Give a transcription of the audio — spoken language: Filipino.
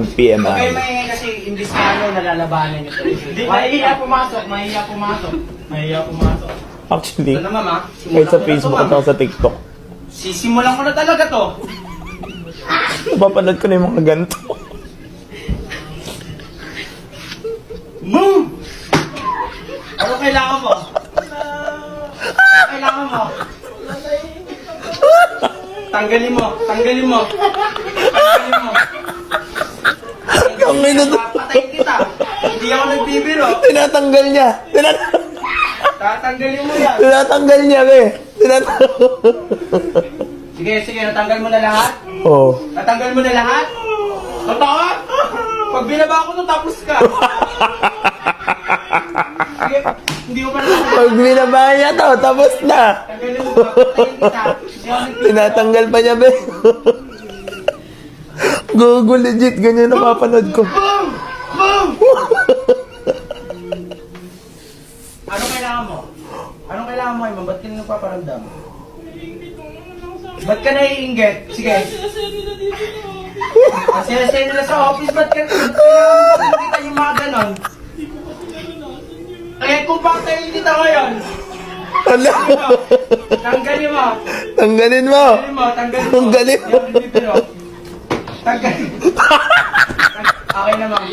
PMI. Okay, maingay kasi imbis na nalalabanan nyo tuloy. Hindi, mahiya pumasok. Actually, Ito na, mama. kahit sa Facebook at ako sa TikTok, Sisimulan ko na talaga to. napapanood ko na yung mga ganito. Move! Ano kailangan mo? Ano kailangan mo? Tanggalin mo. Ang ina to. Papatayin kita. Hindi ako nagbibiro. Tinatanggal niya. Tatanggalin mo yan. Tinatanggal niya, be. Sige, natanggal mo na lahat? Oo. Natanggal mo na lahat? Totoo? Pag binaba ko to, tapos ka. Sige, hindi ko pa natanggal. Pag binabahan niya to, tapos na. Tanggalin mo, papatayin kita. Hindi ako nagbibiro. Tinatanggal pa niya, be. Google legit, ganyan napapanood ko. Boom! Boom! Anong kailangan mo? Anong kailangan mo, Iman? Ba't ka na nagpaparamdam? Ba't ka naiinggit? Sige. Ang sila nila sa office, ba't ka nakikita yung mga ganon? Eh, kung patayin kita ngayon, Ano? tanggalin mo. Tanggalin mo. Tanggalin mo. Tanggalin mo. Tanggalin. Okay na, ma'am.